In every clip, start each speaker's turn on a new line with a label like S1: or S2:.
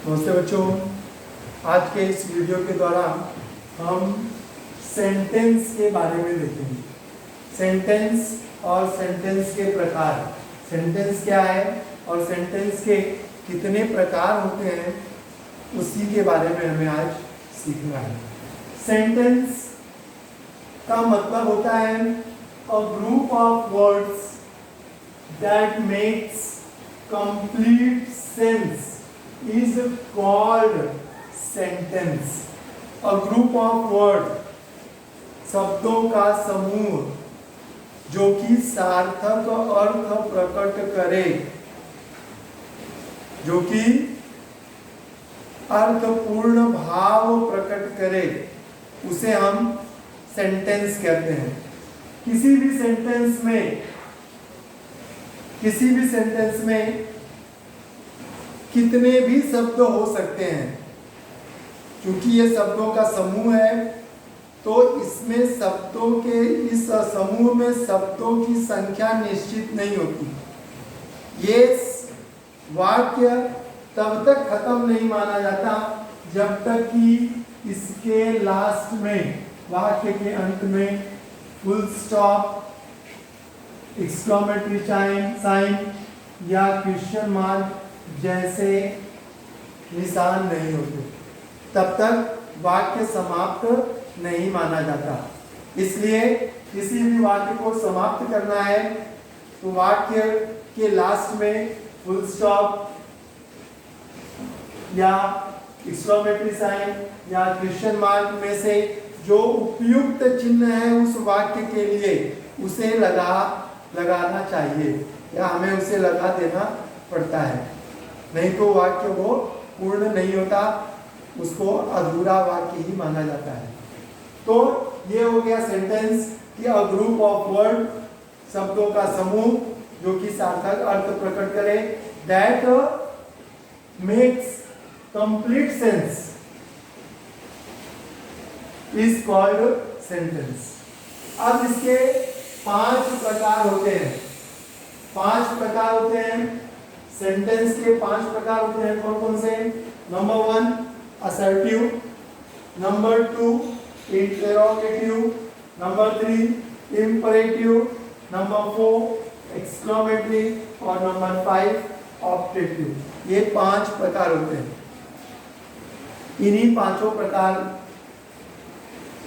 S1: नमस्ते बच्चों, आज के इस वीडियो के द्वारा हम सेंटेंस के बारे में देखेंगे। सेंटेंस और सेंटेंस के प्रकार, सेंटेंस क्या है और सेंटेंस के कितने प्रकार होते हैं, उसी के बारे में हमें आज सीखना है। सेंटेंस का मतलब होता है a group of words that makes complete sense is called sentence. A group of word, शब्दों का समूह जो कि सार्थक अर्थ प्रकट करे, जो कि अर्थपूर्ण भाव प्रकट करे, उसे हम सेंटेंस कहते हैं। किसी भी सेंटेंस में कितने भी शब्द हो सकते हैं। क्योंकि ये शब्दों का समूह है, तो इसमें शब्दों के इस समूह में शब्दों की संख्या निश्चित नहीं होती। ये वाक्य तब तक खत्म नहीं माना जाता जब तक कि इसके लास्ट में, वाक्य के अंत में फुल स्टॉप, एक्सक्लेमेटरी साइन या क्वेश्चन मार्क जैसे निशान नहीं होते, तब तक वाक्य समाप्त नहीं माना जाता। इसलिए किसी भी वाक्य को समाप्त करना है तो वाक्य के लास्ट में फुल स्टॉप या एक्सक्लेमेटरी साइन या क्वेश्चन मार्क में से जो उपयुक्त चिन्ह है उस वाक्य के लिए उसे लगाना चाहिए या हमें उसे लगा देना पड़ता है। नहीं तो वाक्य वो पूर्ण नहीं होता, उसको अधूरा वाक्य ही माना जाता है। तो ये हो गया सेंटेंस कि अ ग्रुप ऑफ वर्ड, शब्दों का समूह जो कि सार्थक अर्थ प्रकट करे, that makes complete sense is called sentence. अब इसके 5 प्रकार होते हैं। 5 प्रकार होते हैं सेंटेंस के। 5 प्रकार होते हैं। कौन कौन से? Number 1 assertive, number 2 interrogative, number 3 imperative, number 4 exclamatory और नंबर 5 ऑप्टेटिव। ये 5 प्रकार होते हैं। इन्हीं 5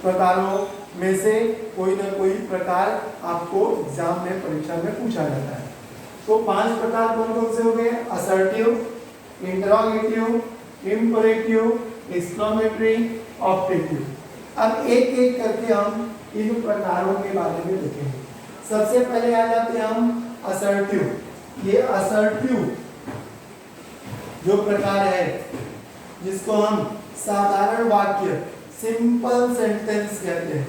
S1: प्रकारों में से कोई ना कोई प्रकार आपको एग्जाम में, परीक्षा में पूछा जाता है। तो 5 प्रकार कौन कौन से हो गए? Assertive, interrogative, imperative, exclamatory, optative. अब एक एक करके हम इन प्रकारों के बारे में देखेंगे। सबसे पहले आ जाते हैं हम असर्टिव। ये असर्टिव जो प्रकार है, जिसको हम साधारण वाक्य, सिंपल सेंटेंस कहते हैं।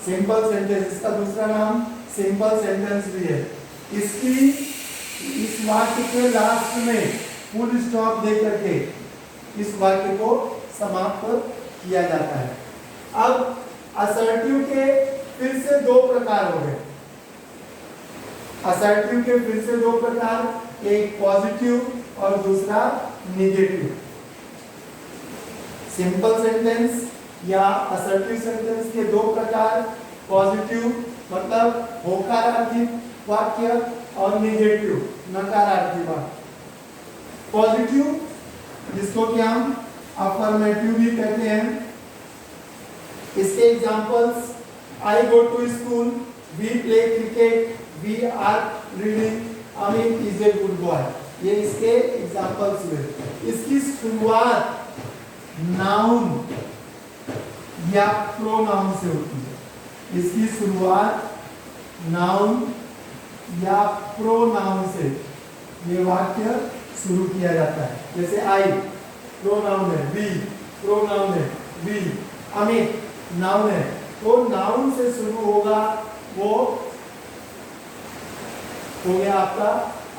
S1: सिंपल सेंटेंस, इसका दूसरा नाम सिंपल सेंटेंस भी है। इस वाक्य के लास्ट में फुल स्टॉप दे करके इस वाक्य को समाप्त किया जाता है। अब असर्टिव के फिर से 2 प्रकार हो गए। असर्टिव के फिर से 2 प्रकार, एक पॉजिटिव और दूसरा नेगेटिव। सिंपल सेंटेंस या असर्टिव सेंटेंस के 2 प्रकार, पॉजिटिव मतलब होकारार्थी वाक्य और नेगेटिव नकारार्थी वाक्य। पॉजिटिव, जिसको कि हम अफर्मेटिव भी कहते हैं। इसके examples: I go to school, we play cricket, we are reading, Amit is a good boy. ये इसके एग्जांपल्स हुए। इसकी शुरुआत नाउन या प्रोनाउन से होती है। इसकी शुरुआत नाउन या प्रोनाउन से ये वाक्य शुरू किया जाता है। जैसे आई प्रोनाउन है, वी प्रोनाउन है, वी, अमित नाउन है, तो नाउन से शुरू होगा, वो हो गया आपका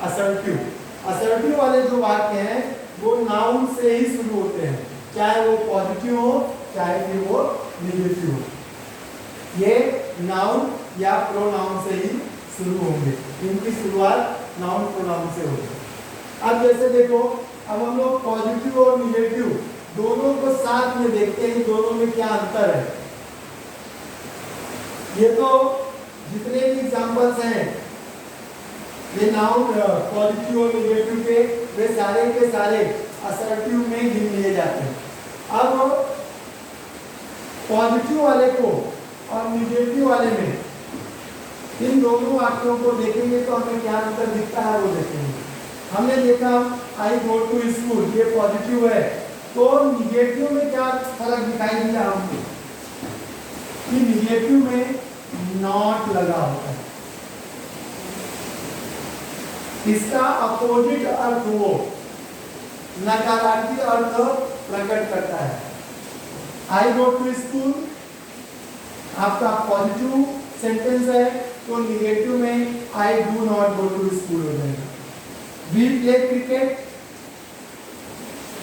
S1: असर्टिव। असर्टिव वाले जो वाक्य हैं वो नाउन से ही शुरू होते हैं, चाहे वो पॉजिटिव हो चाहे फिर वो नेगेटिव हो। ये नाउन या प्रोनाउन से ही शुरू होंगे। इनकी शुरुआत नाउन प्रोनाउन से होगी। अब जैसे देखो, अब हम लोग पॉजिटिव और निगेटिव दोनों को साथ में देखते हैं, दोनों में क्या अंतर है। ये तो जितने भी एग्जांपल्स हैं ये नाउन पॉजिटिव और निगेटिव के, वे सारे के सारे असर्टिव में गिन लिए जाते हैं। अब पॉजिटिव वाले को और निगेटिव वाले में इन दोनों वाक्यों को देखेंगे तो हमें क्या अंतर दिखता है वो देखेंगे। हमने देखा आई गो टू स्कूल, ये पॉजिटिव है, तो निगेटिव में क्या फर्क दिखाई दिया हमको कि निगेटिव में नॉट लगा होता है। इसका अपोजिट अर्थ वो नकारात्मक अर्थ प्रकट करता है। आई गो टू स्कूल आपका पॉजिटिव सेंटेंस है, तो निगेटिव में I do not go to school हो जाएगा। वी प्ले क्रिकेट,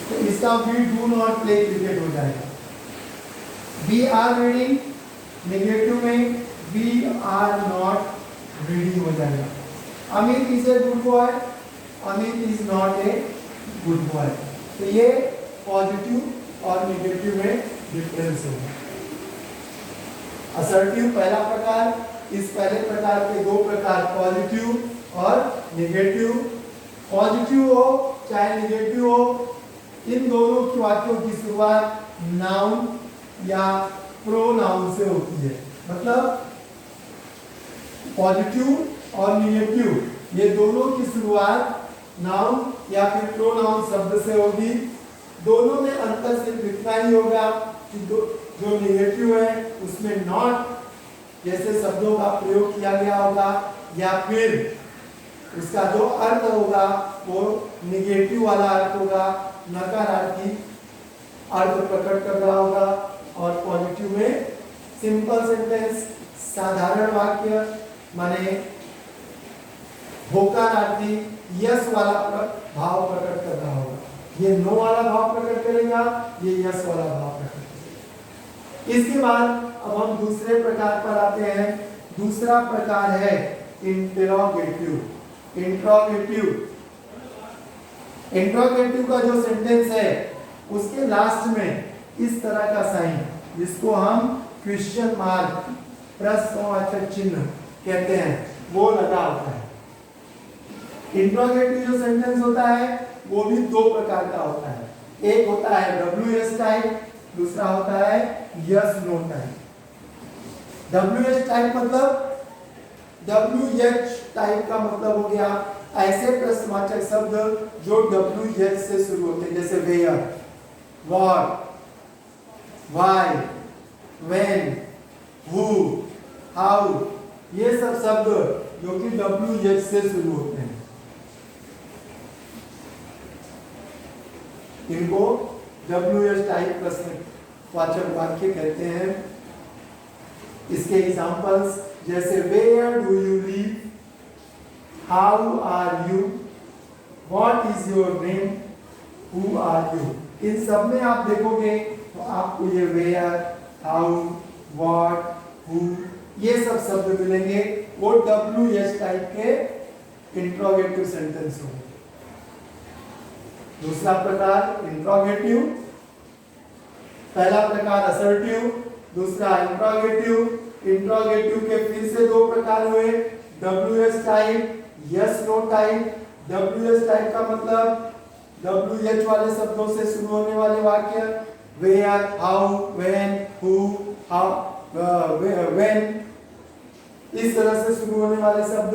S1: तो इसका we do not play cricket हो जाएगा। वी आर रीडिंग, निगेटिव में वी आर नॉट रीडिंग हो जाएगा। Amit is a good boy, Amit is not a good boy. तो ये पॉजिटिव और निगेटिव में डिफरेंस होगा। असर्टिव पहला प्रकार, इस पहले प्रकार के दो प्रकार पॉजिटिव और निगेटिव। पॉजिटिव हो चाहे निगेटिव हो, इन दोनों की वाक्यों की शुरुआत नाउन या प्रोनाउन से होती है। मतलब पॉजिटिव और निगेटिव ये दोनों की शुरुआत नाउन या फिर प्रोनाउन शब्द से होगी। दोनों में अंतर सिर्फ इतना ही होगा कि जो निगेटिव है उसमें नॉट जैसे शब्दों का प्रयोग किया गया होगा, या फिर उसका जो अर्थ होगा वो निगेटिव वाला अर्थ होगा, नकारात्मक अर्थ प्रकट कर रहा होगा। और पॉजिटिव में सिंपल सेंटेंस, साधारण वाक्य, माने होकारार्थी यस वाला भाव प्रकट कर रहा होगा। ये नो वाला भाव प्रकट करेगा, ये यस वाला भाव प्रकट करेगा। इसके बाद अब हम दूसरे प्रकार पर आते हैं। दूसरा प्रकार है इंटरोगेटिव। इंटरोगेटिव का जो सेंटेंस है उसके लास्ट में इस तरह का साइन, जिसको हम क्वेश्चन मार्क, प्रश्नवाचक चिन्ह कहते हैं, वो लगा होता है। इंटरोगेटिव जो सेंटेंस होता है वो भी दो प्रकार का होता है। एक होता है WS टाइप, दूसरा होता है yes no type. WH type मतलब, WH टाइप का मतलब हो गया ऐसे प्रश्नवाचक शब्द जो WH से शुरू होते हैं, जैसे where, what, why, when, who, how, ये सब शब्द जो कि WH से शुरू होते हैं, इनको WH टाइप प्रश्नवाचक वाक्य कहते हैं। इसके एग्जांपल्स जैसे where do you live, how are you, what is your name, who are you. इन सब में आप देखोगे तो आपको ये वेयर, हाउ, व्हाट, हु, ये सब शब्द मिलेंगे, वो WH टाइप के इंट्रोगेटिव सेंटेंस होंगे। दूसरा प्रकार इंट्रोगेटिव, पहला प्रकार असर्टिव, दूसरा इंट्रोगेटिव। इंट्रोगेटिव के फिर से दो प्रकार हुए, WH type, yes no type. WH type का मतलब WH वाले शब्दों से शुरू होने वाले वाक्य, where, how, when, who, how, when, इस तरह से शुरू होने वाले शब्द,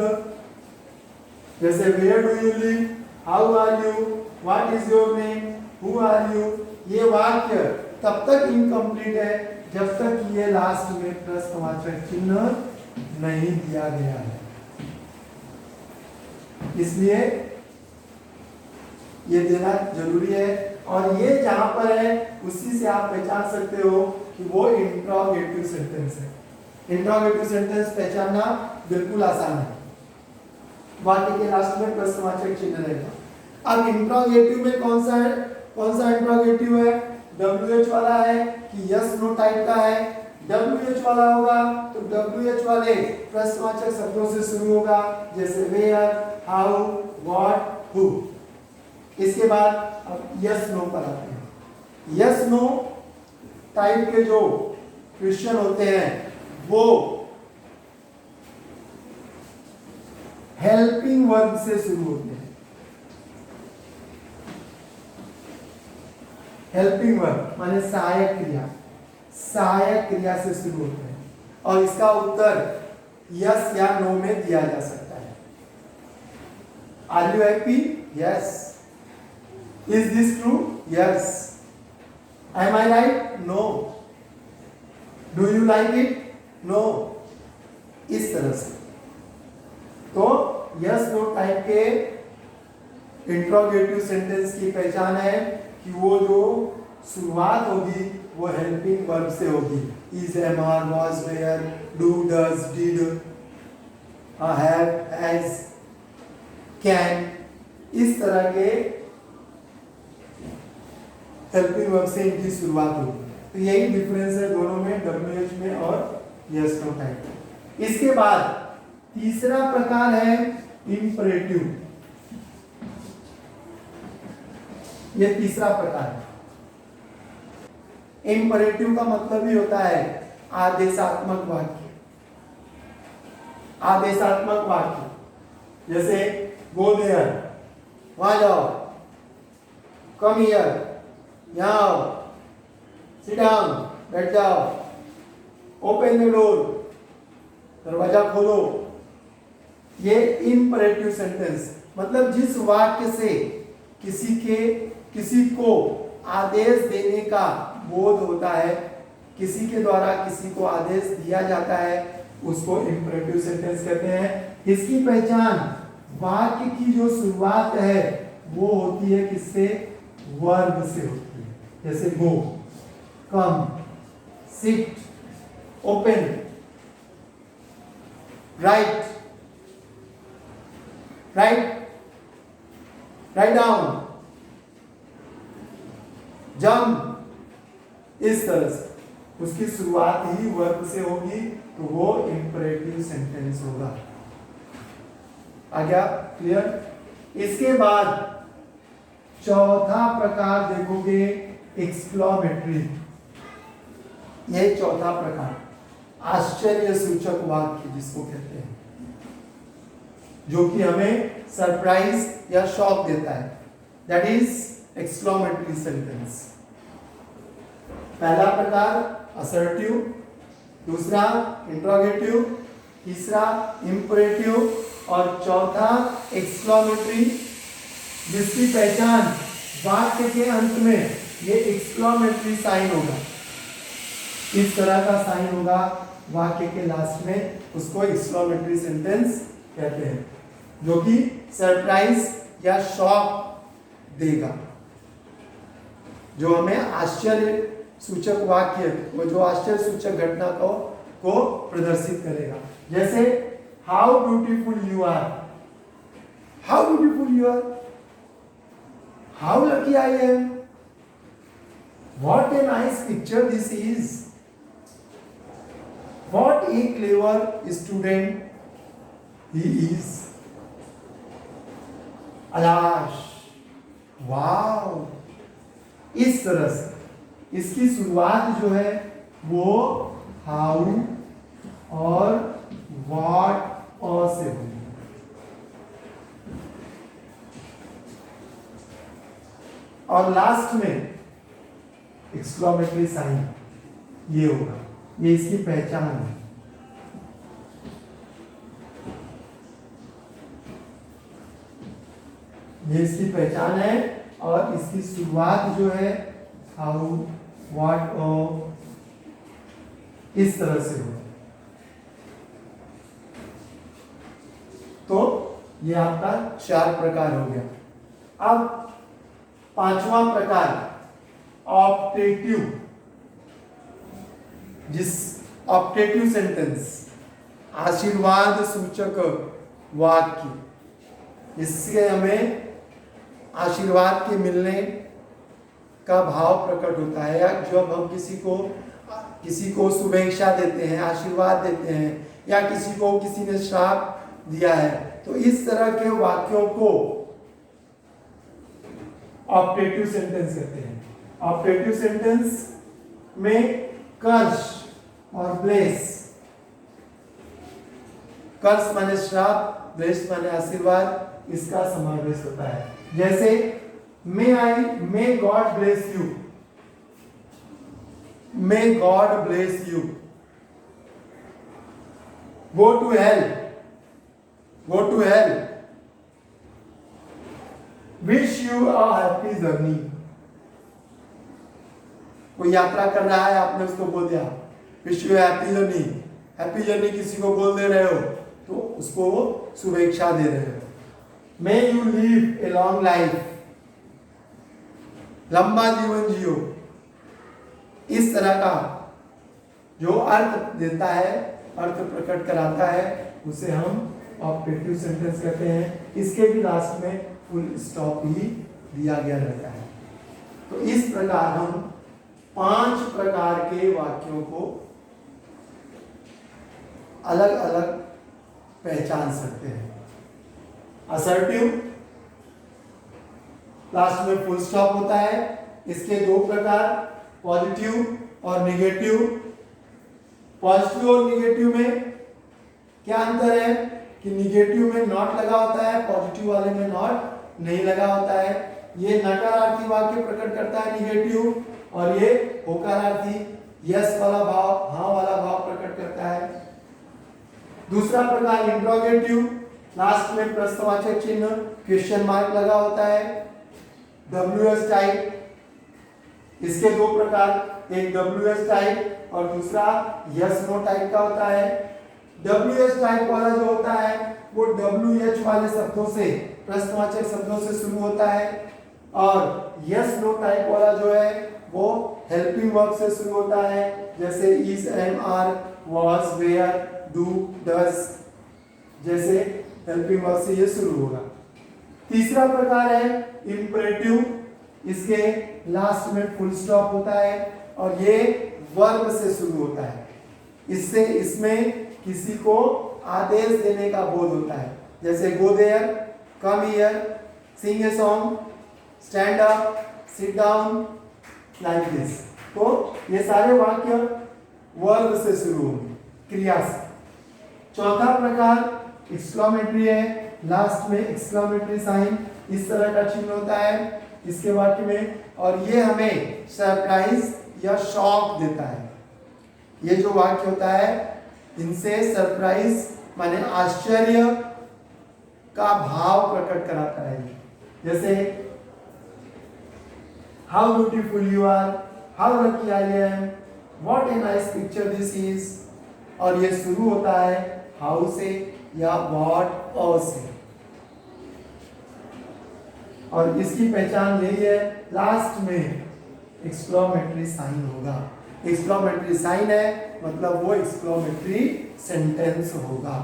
S1: जैसे where do you live, how are you, what is your name, who are you. ये वाक्य तब तक इनकम्प्लीट है जब तक ये लास्ट में प्रश्नवाचक चिन्ह नहीं दिया गया है। इसलिए ये देना जरूरी है, और ये जहां पर है उसी से आप पहचान सकते हो कि वो इंट्रोगेटिव सेंटेंस है। इंट्रोगेटिव सेंटेंस पहचानना बिल्कुल आसान है। वाक्य के लास्ट में प्रश्नवाचक चिन्ह रहेगा। अब इंट्रोगेटिव में कौन सा इंट्रोगेटिव है? WH वाला है कि यस नो टाइप का है? WH वाला होगा तो WH वाले प्रश्नवाचक शब्दों से शुरू होगा, जैसे वेयर, हाउ, व्हाट, हु। इसके बाद अब यस नो पर आते हैं। यस नो टाइप के जो क्वेश्चन होते हैं वो हेल्पिंग वर्ब से शुरू होते हैं। हेल्पिंग वर्ब माने सहायक क्रिया, सहायक क्रिया से शुरू होते हैं और इसका उत्तर यस या नो में दिया जा सकता है। Are you happy? Yes. Is this true? Yes. Am I right? No. Do you like it? No. इस तरह से तो यस नो टाइप के इंट्रोगेटिव सेंटेंस की पहचान है कि वो जो शुरुआत होगी वो हेल्पिंग वर्ब से होगी। Is, am, are, was, were, do, does, did, have, has, can, इस तरह के हेल्पिंग वर्ब से इनकी शुरुआत होगी। तो यही डिफरेंस है दोनों में, WH में और यस नो टाइप। इसके बाद तीसरा प्रकार है इंपरेटिव। ये तीसरा प्रकार है। इंपरेटिव का मतलब ही होता है आदेशात्मक वाक्य। आदेशात्मक वाक्य जैसे गो देयर, वहां जाओ, कम हियर, यहां आओ, सिट डाउन, बैठ जाओ, ओपन द डोर, दरवाजा खोलो। ये इंपरेटिव सेंटेंस मतलब जिस वाक्य से किसी को आदेश देने का बोध होता है, किसी के द्वारा किसी को आदेश दिया जाता है, उसको इंपरेटिव सेंटेंस कहते हैं। इसकी पहचान वाक्य की जो शुरुआत है वो होती है किससे? वर्ब से होती है। जैसे go, come, sit, open, write, write down, jump, इस तरह से उसकी शुरुआत ही वर्ब से होगी तो वो इंपरेटिव सेंटेंस होगा। आ गया? क्लियर? इसके बाद चौथा प्रकार देखोगे एक्सक्लेमेटरी। यह चौथा प्रकार आश्चर्य सूचक वाक्य जिसको कहते हैं, जो कि हमें सरप्राइज या शॉक देता है, दैट इज एक्सक्लेमेटरी सेंटेंस। पहला प्रकार असर्टिव, दूसरा इंट्रोगेटिव, तीसरा इंपरेटिव और चौथा एक्सक्लेमेटरी, जिसकी पहचान वाक्य के अंत में ये एक्सक्लेमेटरी साइन होगा। इस तरह का साइन होगा वाक्य के लास्ट में, उसको एक्सक्लेमेटरी सेंटेंस कहते हैं, जो कि सरप्राइज या शॉक देगा, जो हमें आश्चर्य सूचक वाक्य, वो जो आश्चर्य सूचक घटना को प्रदर्शित करेगा। जैसे how beautiful you are, how beautiful you are, how lucky I am, what a nice picture this is, what a clever student he is, alas, wow. इस तरह से इसकी शुरुआत जो है वो हाउ और व्हाट से होगी। और लास्ट में एक्सक्लेमेटरी साइन ये होगा, ये इसकी पहचान है। ये इसकी पहचान है और इसकी शुरुआत जो है हाउ, व्हाट और इस तरह से हो। तो ये आपका 4 प्रकार हो गया। अब 5वां प्रकार ऑप्टेटिव, जिस ऑप्टेटिव सेंटेंस आशीर्वाद सूचक वाक्य, इससे हमें आशीर्वाद के मिलने का भाव प्रकट होता है, या जब हम किसी को शुभेच्छा देते हैं, आशीर्वाद देते हैं, या किसी को किसी ने श्राप दिया है, तो इस तरह के वाक्यों को ऑप्टेटिव सेंटेंस कहते हैं। ऑप्टेटिव सेंटेंस में कर्ष और ब्लेस, कर्ष माने श्राप, ब्लेस माने आशीर्वाद, इसका समावेश होता है। जैसे may God bless you, may God bless you. Go to hell, go to hell, wish you a happy journey. कोई यात्रा कर रहा है, आपने उसको बोल दिया wish you happy journey, happy journey किसी को बोल दे रहे हो तो उसको वो शुभेच्छा दे रहे हो। May you leave a long life, लंबा जीवन जियो। इस तरह का जो अर्थ देता है, अर्थ प्रकट कराता है, उसे हम ऑप्टेटिव सेंटेंस कहते हैं। इसके भी लास्ट में फुल स्टॉप ही दिया गया रहता है। तो इस प्रकार हम 5 प्रकार के वाक्यों को अलग अलग पहचान सकते हैं। असर्टिव, लास्ट में फुल स्टॉप होता है। इसके 2 प्रकार, पॉजिटिव और निगेटिव। पॉजिटिव और निगेटिव में क्या अंतर है कि निगेटिव में नॉट लगा होता है, पॉजिटिव वाले में नॉट नहीं लगा होता है। ये नकारार्थी वाक्य प्रकट करता है निगेटिव, और ये होकारार्थी यस वाला भाव, हाँ वाला भाव प्रकट करता है। दूसरा प्रकार इंट्रोगेटिव, लास्ट में प्रश्नवाचक चिन्ह क्वेश्चन मार्क लगा होता है, WS टाइप। इसके 2 प्रकार, एक WS टाइप और दूसरा यस नो टाइप का होता है। WS टाइप वाला जो होता है वो WH वाले शब्दों से, प्रश्नवाचक शब्दों से शुरू होता है, और यस नो टाइप वाला जो है वो हेल्पिंग वर्ब से शुरू होता है, जैसे is, am, are, was, were, do, does जैसे हेल्पिंग वर्ब से ये शुरू होगा। तीसरा प्रकार है इंपरेटिव, इसके लास्ट में फुल स्टॉप होता है और ये वर्ब से शुरू होता है। इससे इसमें किसी को आदेश देने का बोध होता है, जैसे go there, come here, sing a song, stand up, sit down, like this. तो ये सारे वाक्य वर्ब से शुरू होंगे, क्रिया से। चौथा प्रकार एक्सक्लेमेटरी है, लास्ट में एक्सक्लेमेटरी साइन इस तरह का चिन्ह होता है इसके वाक्य में, और ये हमें सरप्राइज या शॉक देता है। ये जो वाक्य होता है इनसे सरप्राइज माने आश्चर्य का भाव प्रकट कराता है। जैसे how beautiful you are, how lucky I am, what a nice picture this is, और ये शुरू होता है हाउ से या व्हाट और से, और इसकी पहचान यही है, लास्ट में एक्सक्लेमेटरी साइन होगा। एक्सक्लेमेटरी साइन है मतलब वो एक्सक्लेमेटरी सेंटेंस होगा।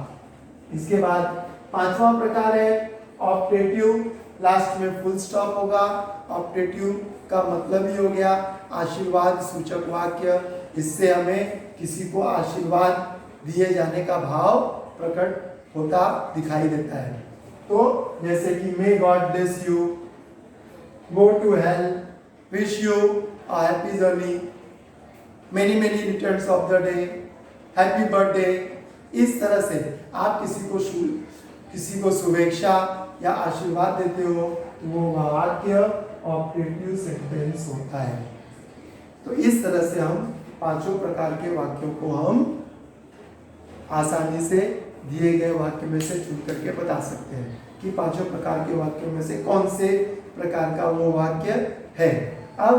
S1: इसके बाद पांचवा प्रकार है ऑप्टेटिव, लास्ट में फुल स्टॉप होगा। ऑप्टेटिव का मतलब ही हो गया आशीर्वाद सूचक वाक्य, इससे हमें किसी को आशीर्वाद दिए जाने का भाव प्रकट होता दिखाई देता है। तो जैसे कि may God bless you, go to hell, wish you a happy journey, many many returns of the day, happy birthday. इस तरह से आप किसी को शुभेच्छा या आशीर्वाद देते हो तो वो वाक्य ऑप्टेटिव सेंटेंस होता है। तो इस तरह से हम पांचों प्रकार के वाक्यों को हम आसानी से दिए गए वाक्य में से चुन करके बता सकते हैं कि पांचों प्रकार के वाक्यों में से कौन से प्रकार का वो वाक्य है। अब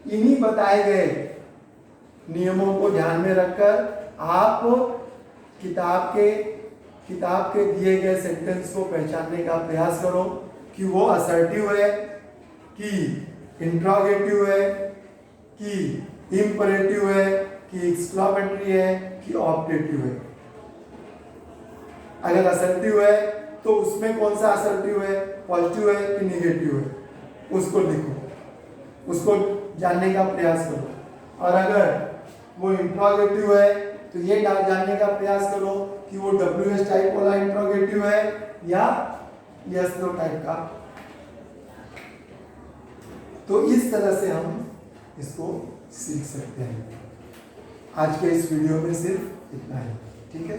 S1: इन्हीं बताए गए नियमों को ध्यान में रखकर आप किताब के दिए गए सेंटेंस को पहचानने का प्रयास करो कि वो असर्टिव है, कि इंट्रोगेटिव है, कि इंपरेटिव है, कि एक्सक्लेमेटरी है, कि ऑप्टेटिव है। अगर असर्टिव है तो उसमें कौन सा असर्टिव है, पॉजिटिव है कि निगेटिव है, उसको लिखो, उसको जानने का प्रयास करो। और अगर वो इंट्रोगेटिव है तो ये जानने का प्रयास करो कि वो WH टाइप वाला इंट्रोगेटिव है या यस नो टाइप का तो इस तरह से हम इसको सीख सकते हैं। आज के इस वीडियो में सिर्फ इतना ही, ठीक है।